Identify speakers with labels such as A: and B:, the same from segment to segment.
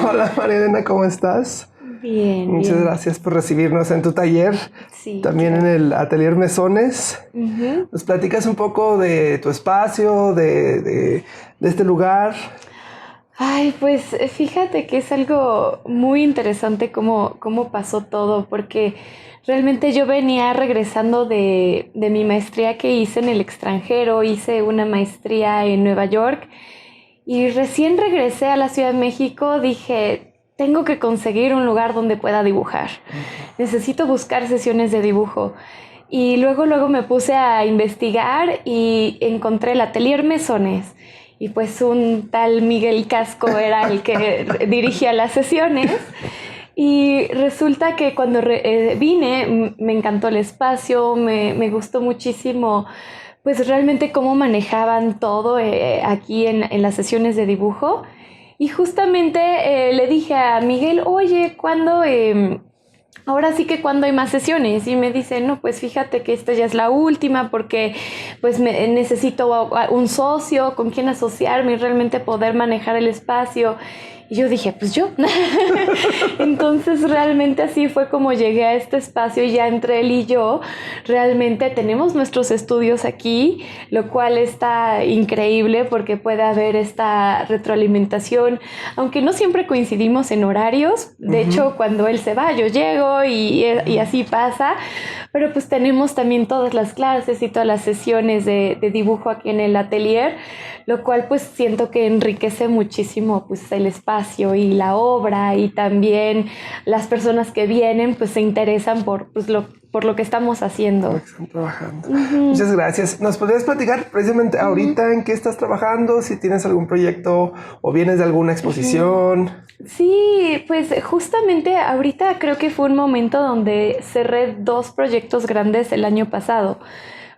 A: Hola María Elena, ¿cómo estás?
B: Bien,
A: Muchas
B: bien.
A: gracias por recibirnos en tu taller,
B: Sí,
A: también en
B: claro.
A: el Atelier Mesones.
B: Ujú.
A: ¿Nos platicas un poco de tu espacio, de este lugar?
B: Ay, pues fíjate que es algo muy interesante cómo pasó todo, porque realmente yo venía regresando de mi maestría que hice en el extranjero, hice una maestría en Nueva York y recién regresé a la Ciudad de México, dije, tengo que conseguir un lugar donde pueda dibujar. Necesito buscar sesiones de dibujo. Y luego me puse a investigar y encontré el Atelier Mesones. Y pues un tal Miguel Casco era el que dirigía las sesiones. Y resulta que cuando vine me encantó el espacio, me gustó muchísimo pues realmente cómo manejaban todo aquí en las sesiones de dibujo. Y justamente le dije a Miguel, oye, ¿cuándo? Ahora sí que cuando hay más sesiones y me dice, no, pues fíjate que esta ya es la última porque pues necesito un socio con quien asociarme y realmente poder manejar el espacio. Y yo dije, pues yo. Entonces realmente así fue como llegué a este espacio y ya entre él y yo realmente tenemos nuestros estudios aquí, lo cual está increíble porque puede haber esta retroalimentación, aunque no siempre coincidimos en horarios. De hecho, cuando él se va, yo llego y así pasa, pero pues tenemos también todas las clases y todas las sesiones de dibujo aquí en el atelier, lo cual pues siento que enriquece muchísimo pues el espacio y la obra y también las personas que vienen pues se interesan por lo que estamos
A: Con lo
B: haciendo.
A: que están trabajando.
B: Uh-huh.
A: Muchas gracias. ¿Nos podrías platicar precisamente
B: Uh-huh.
A: ahorita en qué estás trabajando? Si tienes algún proyecto o vienes de alguna
B: Uh-huh.
A: exposición.
B: Sí, pues justamente ahorita creo que fue un momento donde cerré dos proyectos grandes el año pasado,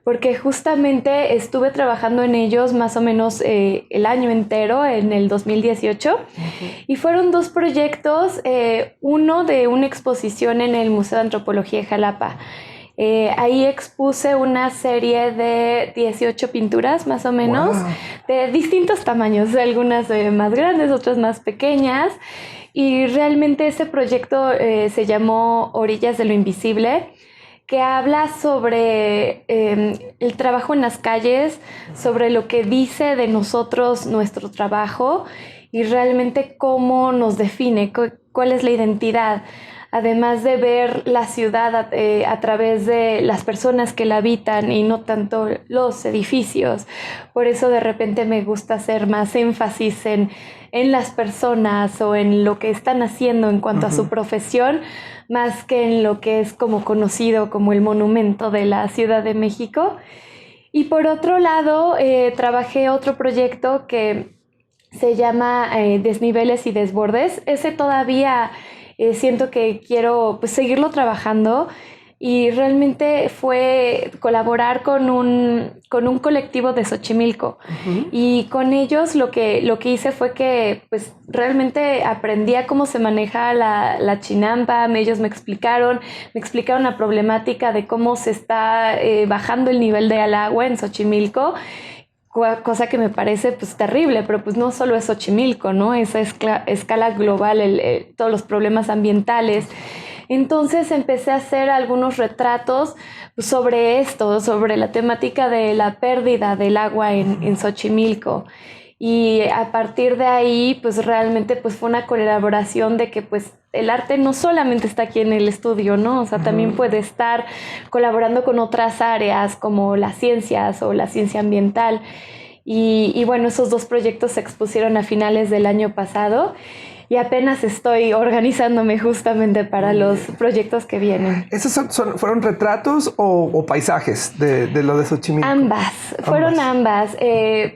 B: porque justamente estuve trabajando en ellos más o menos el año entero, en el 2018, y fueron dos proyectos, uno de una exposición en el Museo de Antropología de Jalapa. Ahí expuse una serie de 18 pinturas más o menos,
A: Wow.
B: de distintos tamaños, algunas más grandes, otras más pequeñas. Y realmente ese proyecto se llamó Orillas de lo Invisible, que habla sobre el trabajo en las calles, sobre lo que dice de nosotros nuestro trabajo y realmente cómo nos define, cuál es la identidad. Además de ver la ciudad a través de las personas que la habitan y no tanto los edificios. Por eso de repente me gusta hacer más énfasis en las personas o en lo que están haciendo en cuanto a su profesión, más que en lo que es como conocido como el monumento de la Ciudad de México. Y por otro lado, trabajé otro proyecto que se llama Desniveles y Desbordes. Ese todavía siento que quiero pues, seguirlo trabajando y realmente fue colaborar con un colectivo de Xochimilco. Y con ellos lo que hice fue que pues realmente aprendí a cómo se maneja la chinampa. Ellos me explicaron la problemática de cómo se está bajando el nivel del agua en Xochimilco, cosa que me parece pues terrible, pero pues no solo es Xochimilco, ¿no? Esa escala global, todos los problemas ambientales. Entonces empecé a hacer algunos retratos sobre esto, sobre la temática de la pérdida del agua en Xochimilco. Y a partir de ahí, pues realmente pues fue una colaboración de que pues el arte no solamente está aquí en el estudio, ¿no? O sea, también puede estar colaborando con otras áreas como las ciencias o la ciencia ambiental. Y bueno, esos dos proyectos se expusieron a finales del año pasado y apenas estoy organizándome justamente para los proyectos que vienen.
A: ¿Esos fueron retratos o paisajes de lo de Xochimilco?
B: Ambas, fueron ambas.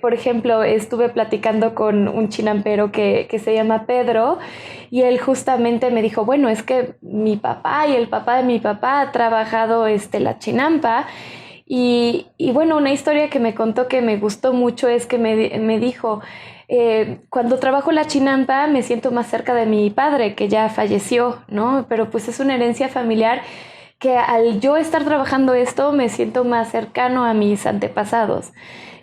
B: Por ejemplo, estuve platicando con un chinampero que se llama Pedro y él justamente me dijo, bueno, es que mi papá y el papá de mi papá ha trabajado la chinampa. Y bueno, una historia que me contó que me gustó mucho es que me dijo, cuando trabajo la chinampa me siento más cerca de mi padre, que ya falleció, ¿no? Pero pues es una herencia familiar que al yo estar trabajando esto me siento más cercano a mis antepasados.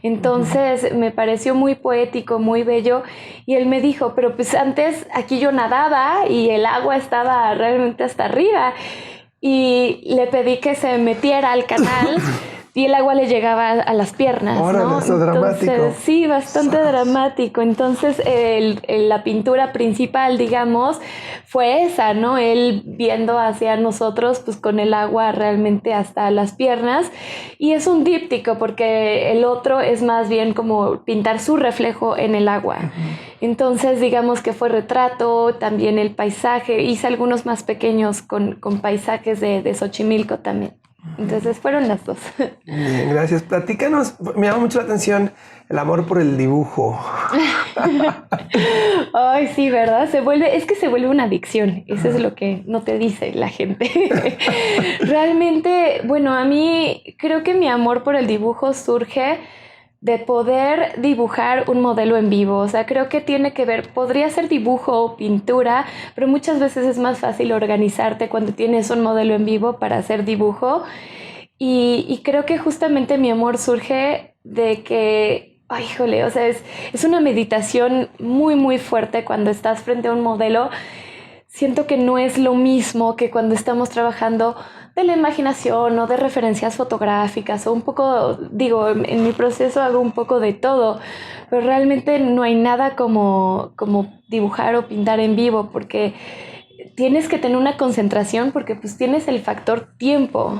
B: Entonces me pareció muy poético, muy bello, y él me dijo, pero pues antes aquí yo nadaba y el agua estaba realmente hasta arriba, y le pedí que se metiera al canal y el agua le llegaba a las piernas,
A: Órale,
B: ¿no?
A: eso dramático.
B: Sí, bastante dramático. Entonces la pintura principal, digamos, fue esa, ¿no? Él viendo hacia nosotros, pues con el agua realmente hasta las piernas. Y es un díptico porque el otro es más bien como pintar su reflejo en el agua. Entonces, digamos que fue retrato, también el paisaje. Hice algunos más pequeños con paisajes de Xochimilco también. Entonces fueron las dos.
A: Bien, gracias. Platícanos, me llama mucho la atención el amor por el dibujo.
B: Ay, sí, ¿verdad? Es que se vuelve una adicción. Eso es lo que no te dice la gente. Realmente, bueno, a mí creo que mi amor por el dibujo surge de poder dibujar un modelo en vivo. O sea, creo que tiene que ver, podría ser dibujo o pintura, pero muchas veces es más fácil organizarte cuando tienes un modelo en vivo para hacer dibujo. Y creo que justamente mi amor surge de que, ay, híjole, o sea, es una meditación muy, muy fuerte cuando estás frente a un modelo. Siento que no es lo mismo que cuando estamos trabajando de la imaginación o de referencias fotográficas o un poco, digo, en mi proceso hago un poco de todo, pero realmente no hay nada como dibujar o pintar en vivo porque tienes que tener una concentración porque pues tienes el factor tiempo,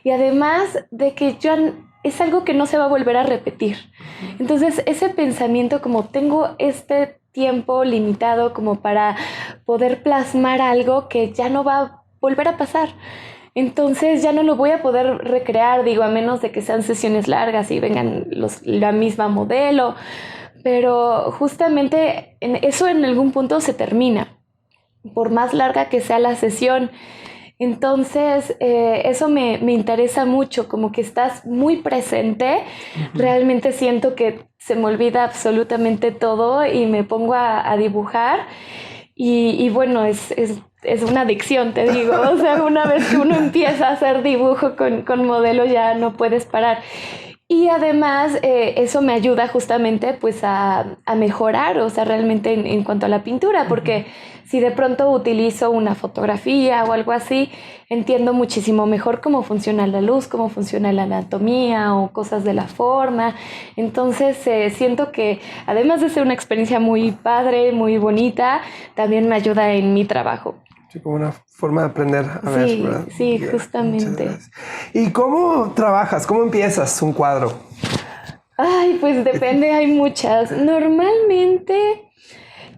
B: y además de que ya es algo que no se va a volver a repetir. Entonces ese pensamiento como tengo este tiempo limitado como para poder plasmar algo que ya no va a volver a pasar. Entonces ya no lo voy a poder recrear, digo, a menos de que sean sesiones largas y vengan la misma modelo, pero justamente eso en algún punto se termina, por más larga que sea la sesión. Entonces, eso me interesa mucho, como que estás muy presente. Realmente siento que se me olvida absolutamente todo y me pongo a dibujar. Y bueno, es una adicción, te digo. O sea, una vez que uno empieza a hacer dibujo con modelo ya no puedes parar. Y además eso me ayuda justamente pues a mejorar, o sea, realmente en cuanto a la pintura, porque si de pronto utilizo una fotografía o algo así, entiendo muchísimo mejor cómo funciona la luz, cómo funciona la anatomía o cosas de la forma. Entonces siento que además de ser una experiencia muy padre, muy bonita, también me ayuda en mi trabajo.
A: Sí, como una forma de aprender a ver, ¿verdad?
B: Sí, justamente.
A: ¿Y cómo trabajas? ¿Cómo empiezas un cuadro?
B: Ay, pues depende, hay muchas. Normalmente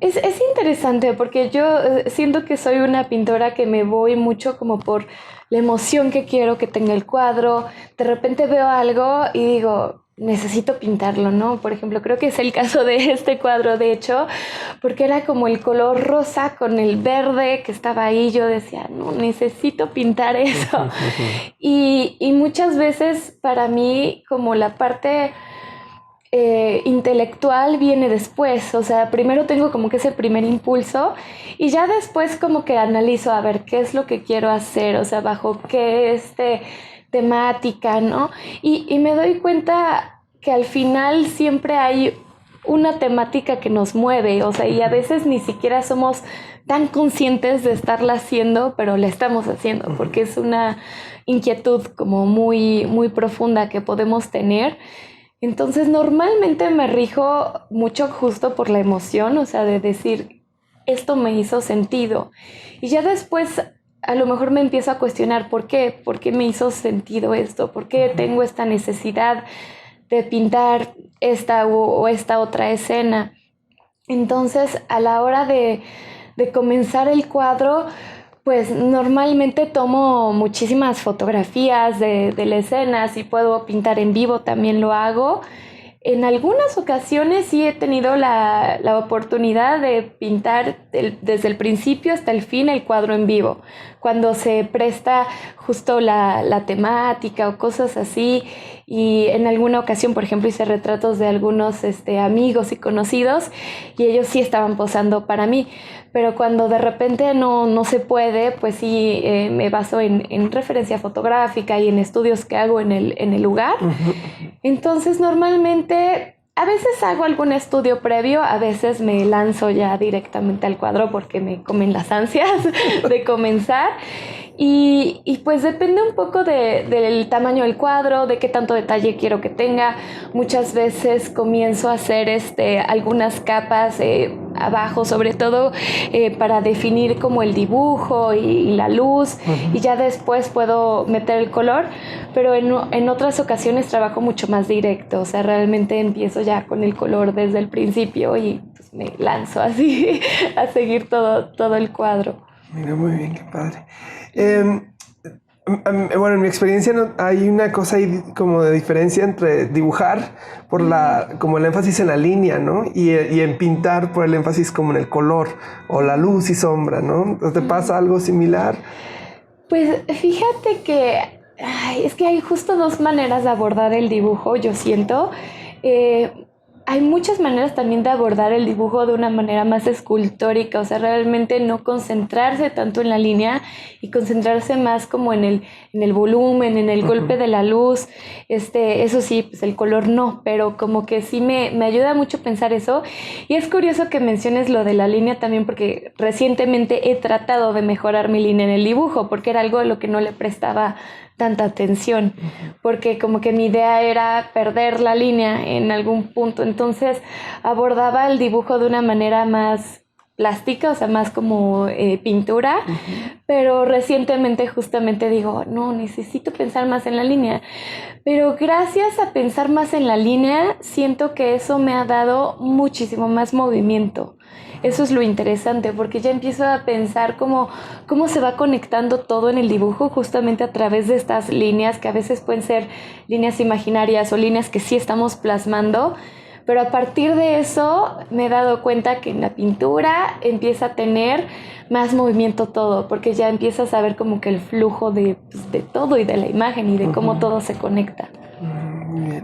B: es interesante porque yo siento que soy una pintora que me voy mucho como por la emoción que quiero que tenga el cuadro. De repente veo algo y digo, necesito pintarlo, ¿no? Por ejemplo, creo que es el caso de este cuadro, de hecho, porque era como el color rosa con el verde que estaba ahí. Yo decía, no, necesito pintar eso. Y muchas veces para mí como la parte intelectual viene después, o sea, primero tengo como que ese primer impulso y ya después como que analizo a ver qué es lo que quiero hacer, o sea, bajo qué temática, ¿no? Y me doy cuenta que al final siempre hay una temática que nos mueve, o sea, y a veces ni siquiera somos tan conscientes de estarla haciendo, pero la estamos haciendo porque es una inquietud como muy, muy profunda que podemos tener. Entonces normalmente me rijo mucho justo por la emoción, o sea, de decir, esto me hizo sentido. Y ya después a lo mejor me empiezo a cuestionar por qué me hizo sentido esto, por qué tengo esta necesidad de pintar esta o esta otra escena. Entonces a la hora de comenzar el cuadro, pues normalmente tomo muchísimas fotografías de la escena, si puedo pintar en vivo también lo hago, En algunas ocasiones sí he tenido la oportunidad de pintar desde el principio hasta el fin el cuadro en vivo, cuando se presta justo la temática o cosas así. Y en alguna ocasión, por ejemplo, hice retratos de algunos amigos y conocidos y ellos sí estaban posando para mí. Pero cuando de repente no se puede, pues sí me baso en referencia fotográfica y en estudios que hago en el lugar. Entonces normalmente a veces hago algún estudio previo, a veces me lanzo ya directamente al cuadro porque me comen las ansias de comenzar. Y pues depende un poco del tamaño del cuadro, de qué tanto detalle quiero que tenga. Muchas veces comienzo a hacer algunas capas abajo, sobre todo para definir como el dibujo y la luz, y ya después puedo meter el color, pero en otras ocasiones trabajo mucho más directo, o sea, realmente empiezo ya con el color desde el principio y pues me lanzo así a seguir todo el cuadro.
A: Mira, muy bien, qué padre. Bueno, en mi experiencia hay una cosa ahí como de diferencia entre dibujar por como el énfasis en la línea, ¿no? Y en pintar por el énfasis como en el color o la luz y sombra, ¿no? ¿Te pasa algo similar?
B: Pues fíjate que es que hay justo dos maneras de abordar el dibujo, yo siento. Hay muchas maneras también de abordar el dibujo de una manera más escultórica, o sea, realmente no concentrarse tanto en la línea y concentrarse más como en el volumen, en el golpe de la luz. Eso sí, pues el color no, pero como que sí me ayuda mucho pensar eso. Y es curioso que menciones lo de la línea también, porque recientemente he tratado de mejorar mi línea en el dibujo, porque era algo a lo que no le prestaba tanta atención, porque como que mi idea era perder la línea en algún punto, entonces abordaba el dibujo de una manera más plástica, o sea, más como pintura, pero recientemente justamente digo, no, necesito pensar más en la línea, pero gracias a pensar más en la línea, siento que eso me ha dado muchísimo más movimiento. Eso es lo interesante, porque ya empiezo a pensar cómo se va conectando todo en el dibujo justamente a través de estas líneas, que a veces pueden ser líneas imaginarias o líneas que sí estamos plasmando, pero a partir de eso me he dado cuenta que en la pintura empieza a tener más movimiento todo, porque ya empiezas a ver como que el flujo de todo y de la imagen y de cómo todo se conecta.
A: Muy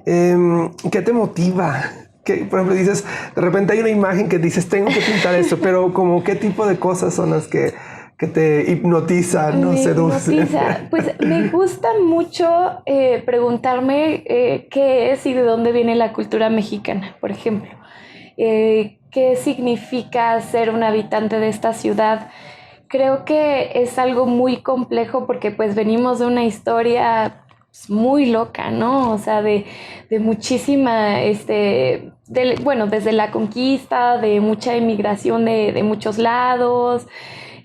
A: bien. ¿Qué te motiva? Que, por ejemplo, dices, de repente hay una imagen que dices, tengo que pintar esto, pero como qué tipo de cosas son las que te hipnotizan, no seducen.
B: Pues me gusta mucho preguntarme qué es y de dónde viene la cultura mexicana, por ejemplo. ¿Qué significa ser un habitante de esta ciudad? Creo que es algo muy complejo porque pues venimos de una historia muy loca, ¿no? O sea, de muchísima, bueno, desde la conquista, de mucha inmigración de muchos lados.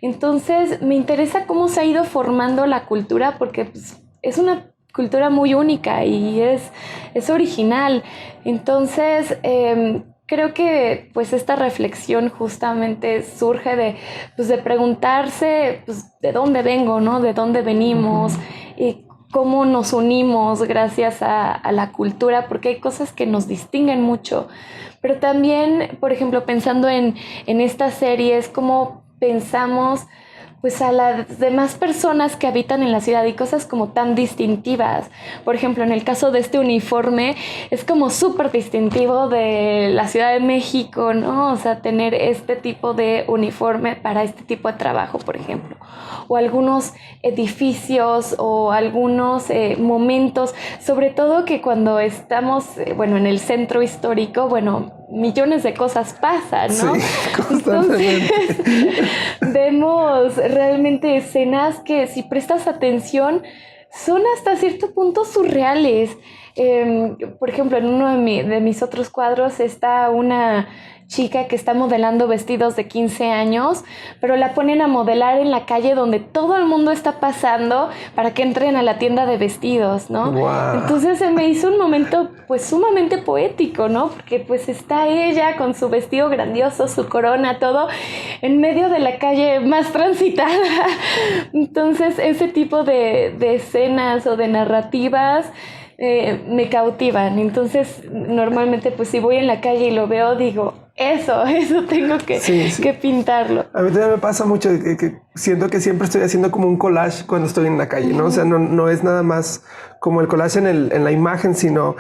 B: Entonces, me interesa cómo se ha ido formando la cultura porque pues, es una cultura muy única y es original. Entonces, creo que pues esta reflexión justamente surge de preguntarse pues, de dónde vengo, ¿no? De dónde venimos y cómo nos unimos gracias a la cultura, porque hay cosas que nos distinguen mucho. Pero también, por ejemplo, pensando en estas series, cómo pensamos pues a las demás personas que habitan en la ciudad y cosas como tan distintivas. Por ejemplo, en el caso de este uniforme, es como súper distintivo de la Ciudad de México, ¿no? O sea, tener este tipo de uniforme para este tipo de trabajo, por ejemplo. O algunos edificios o algunos momentos, sobre todo que cuando estamos, en el centro histórico, millones de cosas pasan, ¿no?
A: Sí, constantemente.
B: Entonces, vemos realmente escenas que si prestas atención son hasta cierto punto surreales. Por ejemplo, en uno de mis otros cuadros está una chica que está modelando vestidos de 15 años, pero la ponen a modelar en la calle donde todo el mundo está pasando para que entren a la tienda de vestidos, ¿no?
A: Wow.
B: Entonces se me hizo un momento pues sumamente poético, ¿no? Porque pues está ella con su vestido grandioso, su corona, todo en medio de la calle más transitada. Entonces ese tipo de escenas o de narrativas me cautivan. Entonces, normalmente, pues si voy en la calle y lo veo, digo, eso tengo que pintarlo.
A: A mí también me pasa mucho que siento que siempre estoy haciendo como un collage cuando estoy en la calle, ¿no? O sea, no es nada más como el collage en la imagen, sino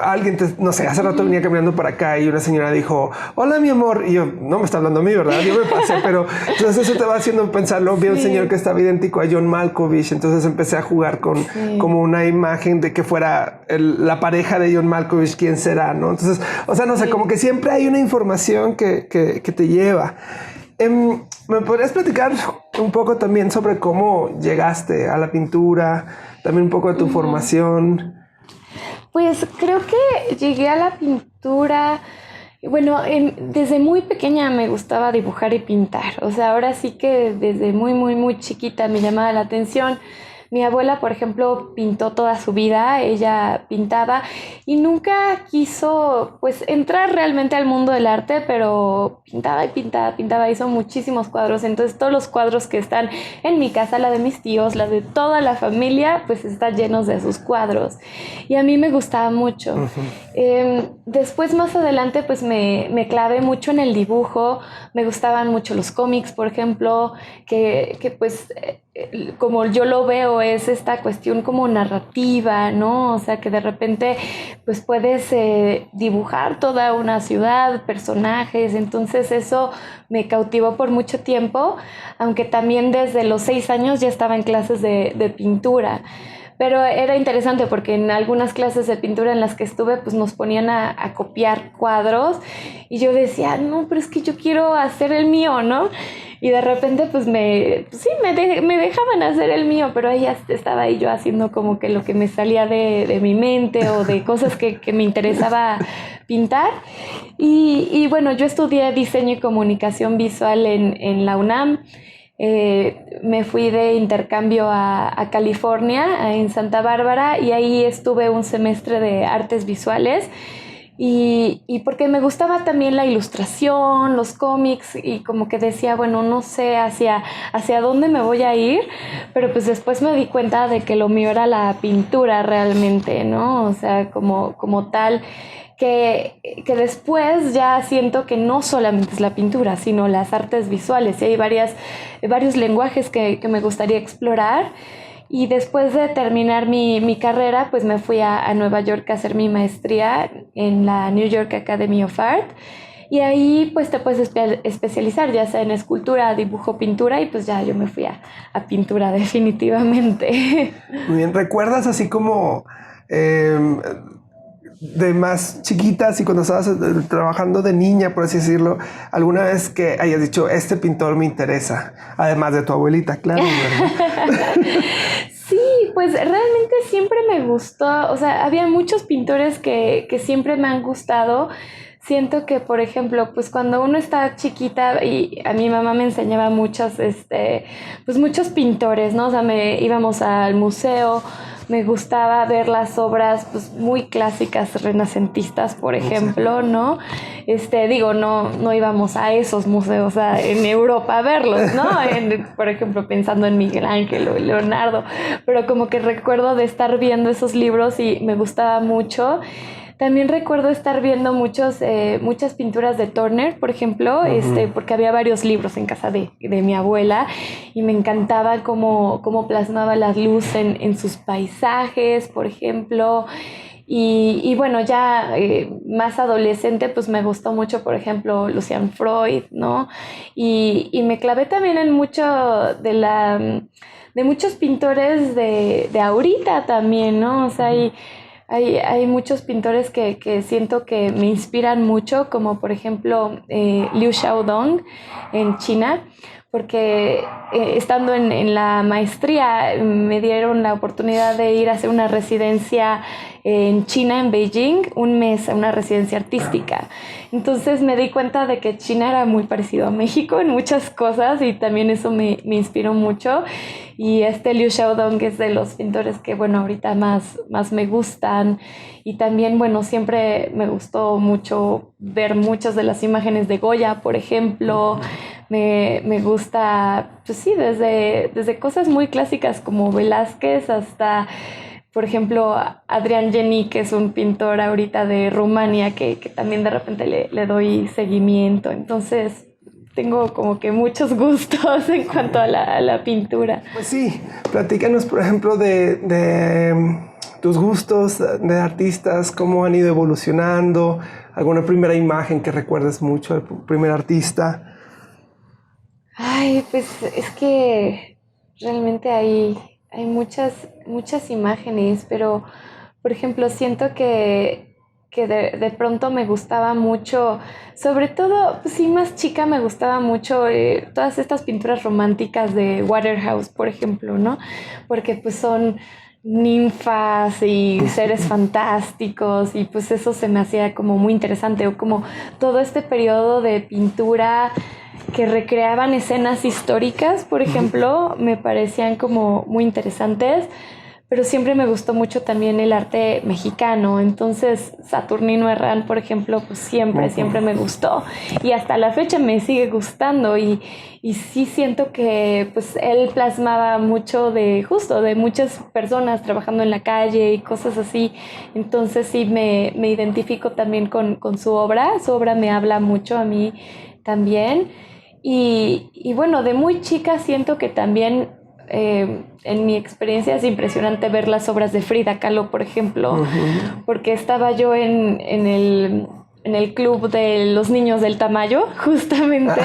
A: alguien, no sé, hace rato venía caminando para acá y una señora dijo, hola, mi amor. Y yo, no me está hablando a mí, ¿verdad? Yo me pasé, pero entonces eso te va haciendo pensarlo. Vi a un señor que estaba idéntico a John Malkovich, entonces empecé a jugar con como una imagen de que fuera la pareja de John Malkovich, ¿quién será? ¿No? Entonces, o sea, no sé, como que siempre hay una información que te lleva. ¿Me podrías platicar un poco también sobre cómo llegaste a la pintura? También un poco de tu formación.
B: Pues creo que llegué a la pintura, bueno, desde muy pequeña me gustaba dibujar y pintar. O sea, ahora sí que desde muy chiquita me llamaba la atención. Mi abuela, por ejemplo, pintó toda su vida, ella pintaba y nunca quiso pues entrar realmente al mundo del arte, pero pintaba, hizo muchísimos cuadros. Entonces todos los cuadros que están en mi casa, la de mis tíos, la de toda la familia, pues están llenos de sus cuadros. Y a mí me gustaba mucho. Después, más adelante, pues me clavé mucho en el dibujo, me gustaban mucho los cómics, por ejemplo, que pues como yo lo veo es esta cuestión como narrativa, ¿no? O sea, que de repente pues puedes dibujar toda una ciudad, personajes, entonces eso me cautivó por mucho tiempo, aunque también desde los 6 años ya estaba en clases de pintura. Pero era interesante porque en algunas clases de pintura en las que estuve, pues nos ponían a copiar cuadros y yo decía, no, pero es que yo quiero hacer el mío, ¿no? Y de repente, pues me dejaban hacer el mío, pero ahí estaba ahí yo haciendo como que lo que me salía de mi mente o de cosas que me interesaba pintar. Y bueno, yo estudié diseño y comunicación visual en la UNAM. Me fui de intercambio a California, en Santa Bárbara, y ahí estuve un semestre de artes visuales y porque me gustaba también la ilustración, los cómics, y como que decía, bueno, no sé hacia dónde me voy a ir, pero pues después me di cuenta de que lo mío era la pintura realmente, ¿no? O sea, como tal. Que después ya siento que no solamente es la pintura, sino las artes visuales. Y hay varios lenguajes que me gustaría explorar. Y después de terminar mi carrera, pues me fui a Nueva York a hacer mi maestría en la New York Academy of Art. Y ahí pues te puedes especializar, ya sea en escultura, dibujo, pintura, y pues ya yo me fui a pintura definitivamente.
A: Muy bien, ¿recuerdas así como de más chiquitas y cuando estabas trabajando de niña, por así decirlo, alguna vez que hayas dicho, este pintor me interesa, además de tu abuelita, claro, ¿verdad?
B: Sí, pues realmente siempre me gustó, o sea, había muchos pintores que siempre me han gustado. Siento que, por ejemplo, pues cuando uno está chiquita y a mi mamá me enseñaba muchos pintores, ¿no? O sea, íbamos al museo, me gustaba ver las obras pues muy clásicas renacentistas, por ejemplo, ¿no? No íbamos a esos museos en Europa a verlos, ¿no? Por ejemplo, pensando en Miguel Ángel o Leonardo, pero como que recuerdo de estar viendo esos libros y me gustaba mucho. También recuerdo estar viendo muchas pinturas de Turner, por ejemplo, porque había varios libros en casa de mi abuela y me encantaba cómo plasmaba la luz en sus paisajes, por ejemplo. Y bueno, ya más adolescente, pues me gustó mucho, por ejemplo, Lucian Freud, ¿no? Y me clavé también en mucho de muchos pintores de ahorita también, ¿no? O sea, hay muchos pintores que siento que me inspiran mucho, como por ejemplo Liu Xiaodong en China, porque estando en la maestría me dieron la oportunidad de ir a hacer una residencia en China, en Beijing, un mes, a una residencia artística. Entonces me di cuenta de que China era muy parecido a México en muchas cosas y también eso me inspiró mucho. Y Liu Xiaodong es de los pintores que, bueno, ahorita más me gustan. Y también, bueno, siempre me gustó mucho ver muchas de las imágenes de Goya, por ejemplo. Me gusta, pues sí, desde cosas muy clásicas como Velázquez hasta por ejemplo, Adrian Geni, que es un pintor ahorita de Rumania, que también de repente le doy seguimiento. Entonces, tengo como que muchos gustos en cuanto a la pintura.
A: Pues sí, platícanos, por ejemplo, de tus gustos de artistas, cómo han ido evolucionando, alguna primera imagen que recuerdes mucho, el primer artista.
B: Ay, pues es que realmente hay muchas imágenes, pero por ejemplo, siento que de pronto me gustaba mucho, sobre todo, pues sí, más chica me gustaba mucho todas estas pinturas románticas de Waterhouse, por ejemplo, ¿no? Porque pues son ninfas y seres fantásticos y pues eso se me hacía como muy interesante, o como todo este periodo de pintura que recreaban escenas históricas, por ejemplo, me parecían como muy interesantes, pero siempre me gustó mucho también el arte mexicano. Entonces Saturnino Herrán, por ejemplo, pues siempre me gustó y hasta la fecha me sigue gustando, y sí siento que pues él plasmaba mucho de muchas personas trabajando en la calle y cosas así. Entonces sí me identifico también con su obra me habla mucho a mí también. Y bueno, de muy chica siento que también en mi experiencia es impresionante ver las obras de Frida Kahlo, por ejemplo, porque estaba yo en el club de los niños del Tamayo, justamente.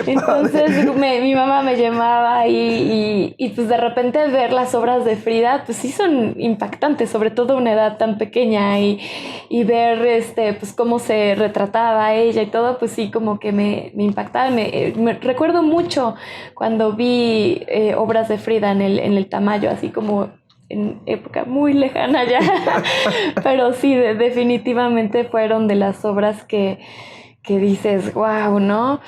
B: Entonces mi mamá me llamaba y pues de repente ver las obras de Frida, pues sí son impactantes, sobre todo a una edad tan pequeña, y ver pues cómo se retrataba ella y todo, pues sí como que me impactaba. Me recuerdo mucho cuando vi obras de Frida en el Tamayo, así como en época muy lejana ya, pero sí, definitivamente fueron de las obras que dices, wow, ¿no?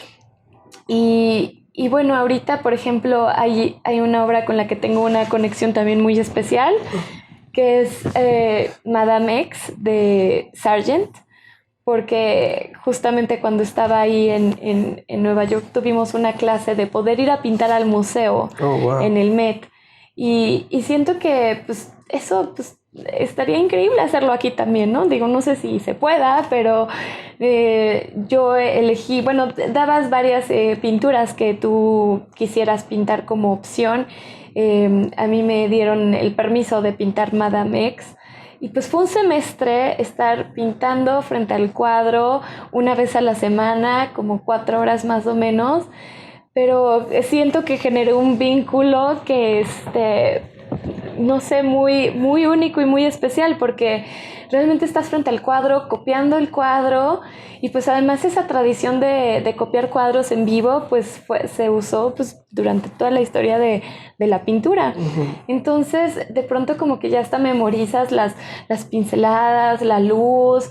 B: Y bueno, ahorita, por ejemplo, hay una obra con la que tengo una conexión también muy especial, que es Madame X de Sargent, porque justamente cuando estaba ahí en Nueva York tuvimos una clase de poder ir a pintar al museo en el Met. Y siento que pues eso pues estaría increíble hacerlo aquí también, ¿no? Digo, no sé si se pueda, pero yo elegí, bueno, dabas varias pinturas que tú quisieras pintar como opción. A mí me dieron el permiso de pintar Madame X. Y pues fue un semestre estar pintando frente al cuadro una vez a la semana, como 4 horas más o menos, pero siento que generé un vínculo que no sé, muy único y muy especial, porque realmente estás frente al cuadro, copiando el cuadro, y pues además esa tradición de copiar cuadros en vivo, pues se usó pues durante toda la historia de la pintura. Entonces, de pronto como que ya hasta memorizas las pinceladas, la luz,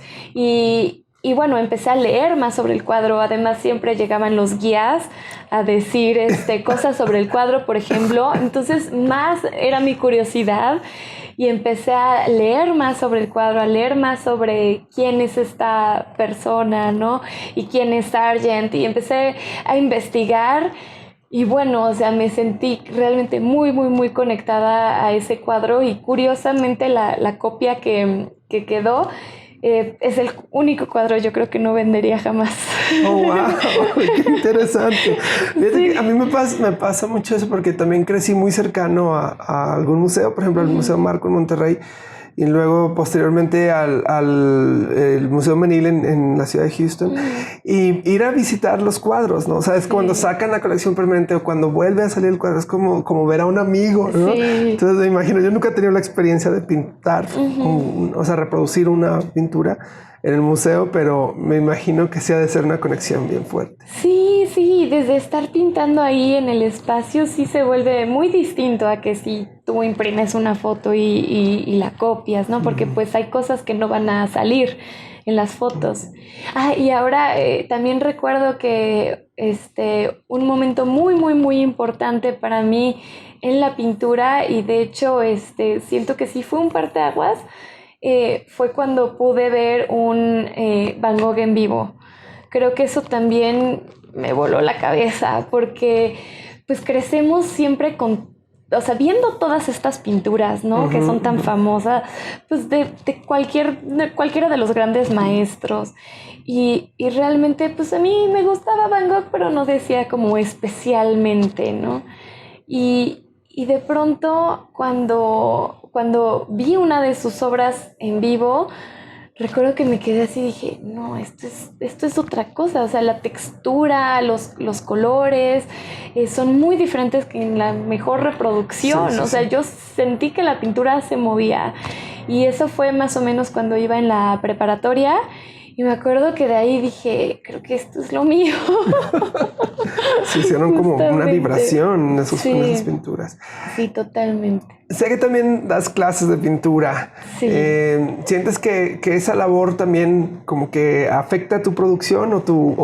B: y bueno, empecé a leer más sobre el cuadro. Además, siempre llegaban los guías a decir cosas sobre el cuadro, por ejemplo. Entonces, más era mi curiosidad y empecé a leer más sobre el cuadro, a leer más sobre quién es esta persona, ¿no? Y quién es Sargent. Y empecé a investigar. Y bueno, o sea, me sentí realmente muy conectada a ese cuadro, y curiosamente la copia que quedó es el único cuadro, yo creo, que no vendería jamás.
A: Oh, wow, qué interesante. Fíjate que a mí me pasa mucho eso, porque también crecí muy cercano a algún museo, por ejemplo, al Museo Marco en Monterrey, y luego posteriormente el Museo Menil en la ciudad de Houston, y ir a visitar los cuadros, ¿no? O sea, es cuando sacan la colección permanente o cuando vuelve a salir el cuadro, es como ver a un amigo, ¿no? Entonces me imagino, yo nunca he tenido la experiencia de pintar, o sea, reproducir una pintura en el museo, pero me imagino que sí ha de ser una conexión bien fuerte.
B: Sí, desde estar pintando ahí en el espacio sí se vuelve muy distinto a que si tú imprimes una foto y la copias, ¿no? Porque pues hay cosas que no van a salir en las fotos. Y ahora también recuerdo que un momento muy importante para mí en la pintura, y de hecho siento que sí fue un parteaguas, fue cuando pude ver un Van Gogh en vivo. Creo que eso también me voló la cabeza, porque pues crecemos siempre con o sea, viendo todas estas pinturas, ¿no? Que son tan famosas, pues de cualquiera de los grandes maestros. Y realmente, pues a mí me gustaba Van Gogh, pero no decía como especialmente, ¿no? Y de pronto, cuando vi una de sus obras en vivo, recuerdo que me quedé así y dije, no, esto es otra cosa. O sea, la textura, los colores son muy diferentes que en la mejor reproducción. O sea, yo sentí que la pintura se movía. Y eso fue más o menos cuando iba en la preparatoria. Y me acuerdo que de ahí dije, creo que esto es lo mío.
A: Se hicieron como una vibración en esas pinturas.
B: Sí, totalmente.
A: Sé que también das clases de pintura.
B: Sí.
A: ¿Sientes que esa labor también como que afecta tu producción o tu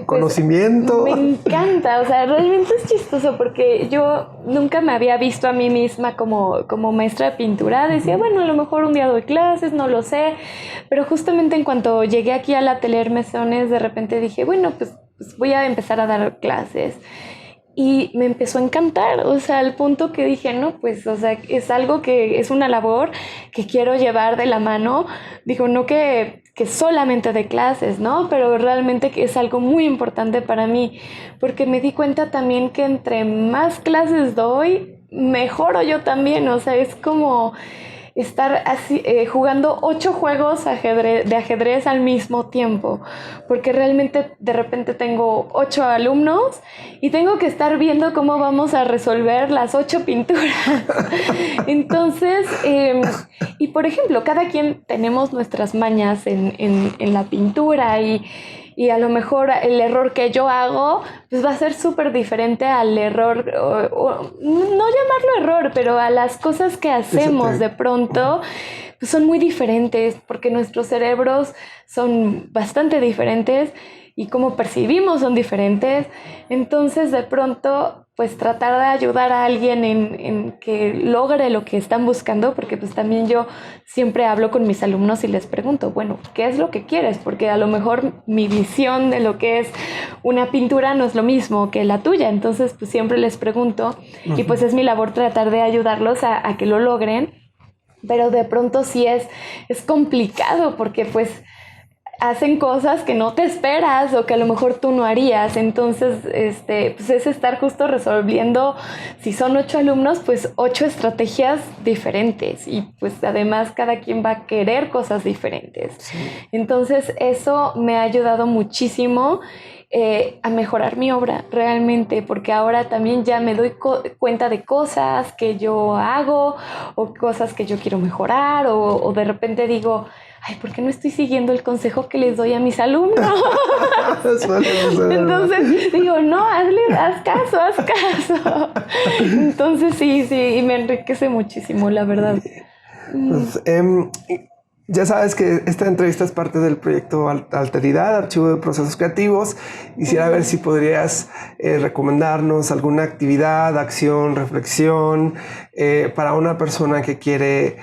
A: conocimiento?
B: Me encanta, o sea, realmente es chistoso porque yo nunca me había visto a mí misma como maestra de pintura. Decía, bueno, a lo mejor un día doy clases, no lo sé. Pero justamente en cuanto llegué aquí al Atelier Mesones, de repente dije, bueno, pues voy a empezar a dar clases. Y me empezó a encantar, o sea, al punto que dije, no, pues, o sea, es algo que es una labor que quiero llevar de la mano. Digo, no que solamente de clases, ¿no? Pero realmente que es algo muy importante para mí, porque me di cuenta también que entre más clases doy, mejoro yo también, o sea, es como estar así, jugando 8 juegos de ajedrez al mismo tiempo, porque realmente de repente tengo 8 alumnos y tengo que estar viendo cómo vamos a resolver las 8 pinturas. Entonces, y por ejemplo, cada quien tenemos nuestras mañas en la pintura y a lo mejor el error que yo hago pues va a ser súper diferente al error, o no llamarlo error, pero a las cosas que hacemos de pronto pues son muy diferentes porque nuestros cerebros son bastante diferentes y cómo percibimos son diferentes. Entonces de pronto pues tratar de ayudar a alguien en que logre lo que están buscando, porque pues también yo siempre hablo con mis alumnos y les pregunto, bueno, ¿qué es lo que quieres? Porque a lo mejor mi visión de lo que es una pintura no es lo mismo que la tuya, entonces pues siempre les pregunto y pues es mi labor tratar de ayudarlos a que lo logren, pero de pronto sí es complicado porque pues hacen cosas que no te esperas o que a lo mejor tú no harías. Entonces, pues es estar justo resolviendo, si son 8 alumnos, pues 8 estrategias diferentes y pues además cada quien va a querer cosas diferentes. Sí. Entonces, eso me ha ayudado muchísimo a mejorar mi obra realmente, porque ahora también ya me doy cuenta de cosas que yo hago o cosas que yo quiero mejorar o de repente digo, ay, ¿por qué no estoy siguiendo el consejo que les doy a mis alumnos? Entonces digo, no, haz caso. Entonces sí, y me enriquece muchísimo, la verdad.
A: Pues, ya sabes que esta entrevista es parte del proyecto Alteridad, Archivo de Procesos Creativos. Quisiera ver si podrías recomendarnos alguna actividad, acción, reflexión para una persona que quiere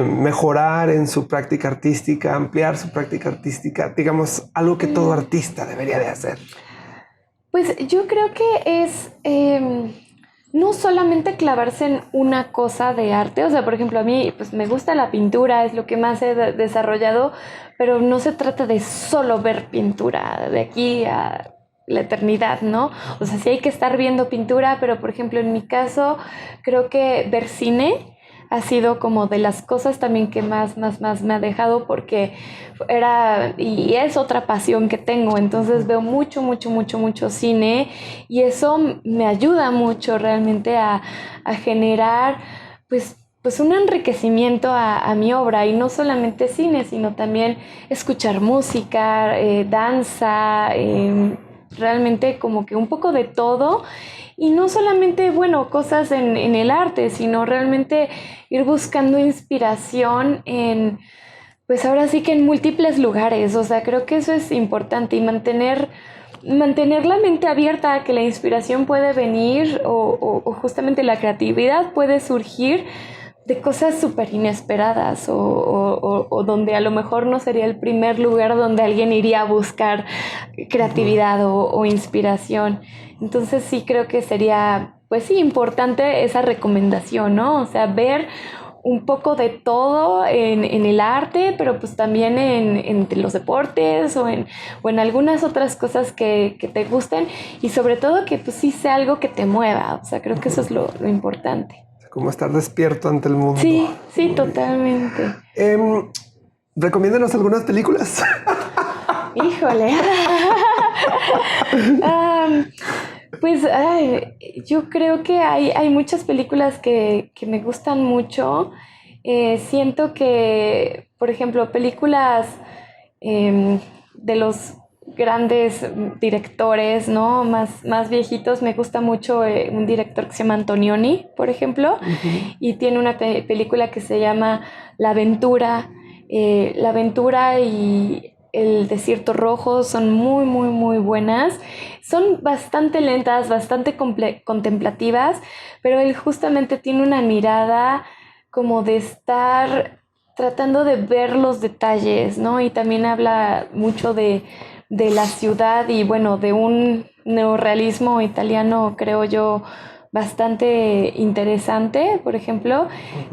A: mejorar en su práctica artística, ampliar su práctica artística, digamos, algo que todo artista debería de hacer.
B: Pues yo creo que es no solamente clavarse en una cosa de arte, o sea, por ejemplo, a mí pues me gusta la pintura, es lo que más he desarrollado, pero no se trata de solo ver pintura de aquí a la eternidad, ¿no? O sea, sí hay que estar viendo pintura, pero por ejemplo, en mi caso, creo que ver cine ha sido como de las cosas también que más me ha dejado, porque era y es otra pasión que tengo. Entonces veo mucho cine y eso me ayuda mucho realmente a generar pues un enriquecimiento a mi obra, y no solamente cine, sino también escuchar música, danza, realmente como que un poco de todo. Y no solamente, bueno, cosas en el arte, sino realmente ir buscando inspiración en, pues ahora sí que en múltiples lugares. O sea, creo que eso es importante, y mantener la mente abierta a que la inspiración puede venir o justamente la creatividad puede surgir de cosas súper inesperadas o donde a lo mejor no sería el primer lugar donde alguien iría a buscar creatividad o inspiración. Entonces sí creo que sería pues sí, importante esa recomendación, ¿no? O sea, ver un poco de todo en el arte, pero pues también en los deportes o en algunas otras cosas que te gusten, y sobre todo que pues sí sea algo que te mueva. O sea, creo que eso es lo importante.
A: Como estar despierto ante el mundo.
B: Sí, sí,
A: Muy
B: totalmente.
A: Recomiéndanos algunas películas.
B: Híjole. Pues yo creo que hay muchas películas que me gustan mucho. Siento que, por ejemplo, películas de los grandes directores, ¿no? Más viejitos, me gusta mucho un director que se llama Antonioni, por ejemplo, y tiene una película que se llama La Aventura. La Aventura y El Desierto Rojo son muy, muy, muy buenas. Son bastante lentas, bastante contemplativas, pero él justamente tiene una mirada como de estar tratando de ver los detalles, ¿no? Y también habla mucho de la ciudad y, bueno, de un neorrealismo italiano, creo yo, bastante interesante, por ejemplo.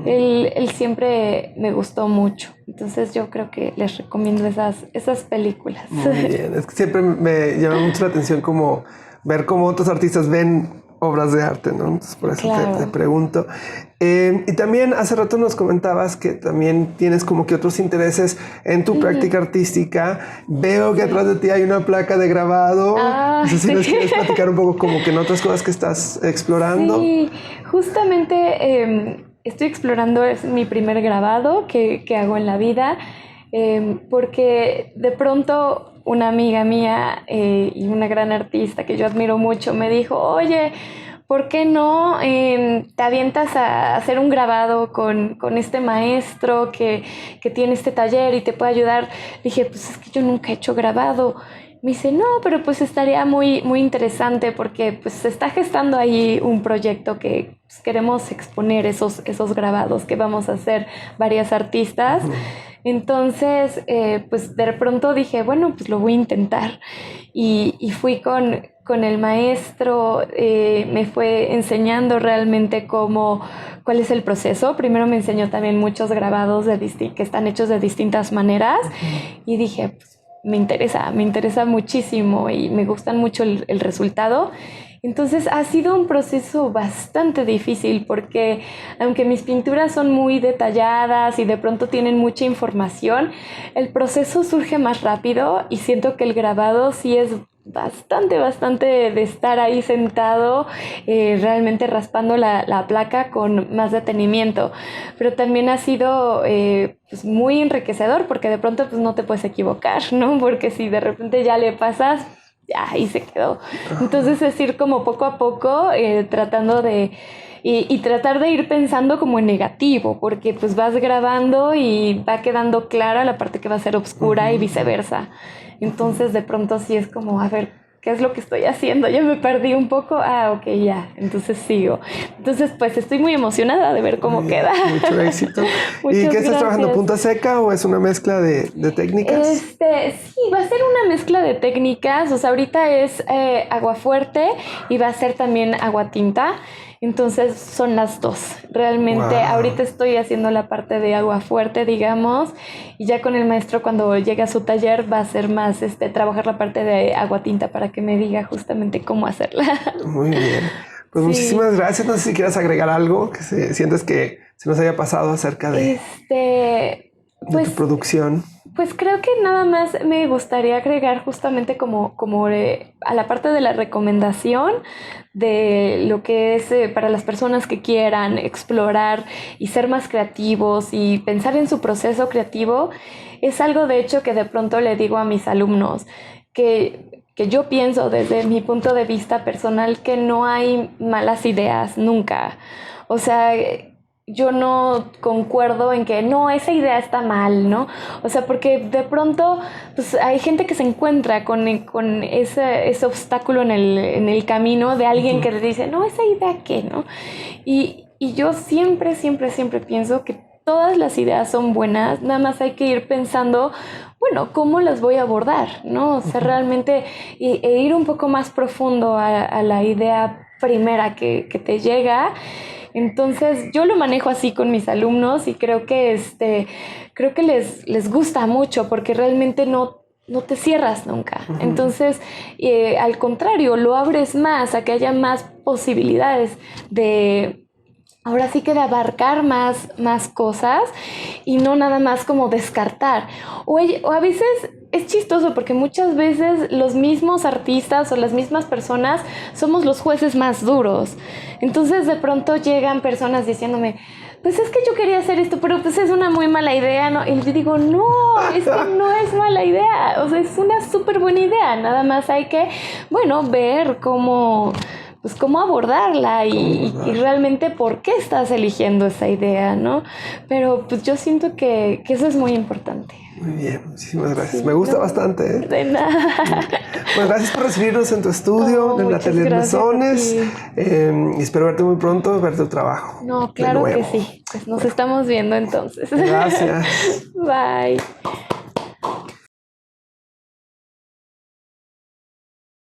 B: Él siempre me gustó mucho. Entonces yo creo que les recomiendo esas películas.
A: Muy bien. Es que siempre me llama mucho la atención como ver cómo otros artistas ven obras de arte, ¿no? Entonces por eso
B: Claro.
A: te pregunto. Y también hace rato nos comentabas que también tienes como que otros intereses en tu práctica artística. Veo que atrás de ti hay una placa de grabado. No sé si nos quieres platicar un poco como que en otras cosas que estás explorando.
B: Sí, justamente estoy explorando, es mi primer grabado que hago en la vida, porque de pronto una amiga mía y una gran artista que yo admiro mucho me dijo, oye, ¿por qué no te avientas a hacer un grabado con este maestro que tiene este taller y te puede ayudar? Dije, pues es que yo nunca he hecho grabado. Me dice, no, pero pues estaría muy, muy interesante porque pues se está gestando ahí un proyecto que pues, queremos exponer esos grabados que vamos a hacer varias artistas. Entonces, pues de pronto dije, bueno, pues lo voy a intentar. Y fui con el maestro, me fue enseñando realmente cuál es el proceso. Primero me enseñó también muchos grabados que están hechos de distintas maneras. Y dije, pues me interesa muchísimo y me gustan mucho el resultado. Entonces ha sido un proceso bastante difícil porque aunque mis pinturas son muy detalladas y de pronto tienen mucha información, el proceso surge más rápido y siento que el grabado sí es bastante de estar ahí sentado realmente raspando la placa con más detenimiento, pero también ha sido pues muy enriquecedor porque de pronto pues no te puedes equivocar, ¿no? Porque si de repente ya le pasas, ya ahí se quedó. Entonces es ir como poco a poco tratando de y tratar de ir pensando como en negativo, porque pues vas grabando y va quedando clara la parte que va a ser oscura y viceversa. Entonces de pronto sí es como, a ver, ¿qué es lo que estoy haciendo? Ya me perdí un poco. Ok, ya. Entonces sigo. Entonces pues estoy muy emocionada de ver cómo queda.
A: Mucho éxito. ¿Y qué estás trabajando? ¿Punta seca o es una mezcla de técnicas?
B: Sí, va a ser una mezcla de técnicas. O sea, ahorita es agua fuerte y va a ser también agua tinta. Entonces son las dos. Realmente ahorita estoy haciendo la parte de agua fuerte, digamos, y ya con el maestro cuando llegue a su taller va a ser más trabajar la parte de agua tinta para que me diga justamente cómo hacerla.
A: Muy bien. Pues muchísimas gracias. No sé si quieras agregar algo que sientes que se nos haya pasado acerca de tu producción.
B: Pues creo que nada más me gustaría agregar justamente como a la parte de la recomendación de lo que es para las personas que quieran explorar y ser más creativos y pensar en su proceso creativo. Es algo de hecho que de pronto le digo a mis alumnos que yo pienso desde mi punto de vista personal que no hay malas ideas nunca. O sea, yo no concuerdo en que no, esa idea está mal, ¿no? O sea, porque de pronto pues, hay gente que se encuentra con ese obstáculo en el camino de alguien que le dice, no, esa idea qué, ¿no? Y yo siempre pienso que todas las ideas son buenas, nada más hay que ir pensando, bueno, ¿cómo las voy a abordar? ¿No? O sea, realmente ir un poco más profundo a la idea primera que te llega. Entonces yo lo manejo así con mis alumnos y creo que les gusta mucho porque realmente no te cierras nunca. Uh-huh. Entonces, al contrario, lo abres más a que haya más posibilidades de, ahora sí que de abarcar más cosas y no nada más como descartar. O a veces es chistoso porque muchas veces los mismos artistas o las mismas personas somos los jueces más duros. Entonces de pronto llegan personas diciéndome, pues es que yo quería hacer esto, pero pues es una muy mala idea, ¿no? Y yo digo, no, es que no es mala idea, o sea, es una súper buena idea, nada más hay que, bueno, ver cómo abordarla y realmente por qué estás eligiendo esa idea, ¿no? Pero pues yo siento que eso es muy importante.
A: Muy bien, muchísimas gracias. Sí, me gusta bastante, ¿eh?
B: De nada.
A: Pues gracias por recibirnos en tu estudio, en la Telemesones. Y espero verte muy pronto, ver tu trabajo.
B: No, claro que sí. Pues nos estamos viendo entonces.
A: Gracias.
B: Bye.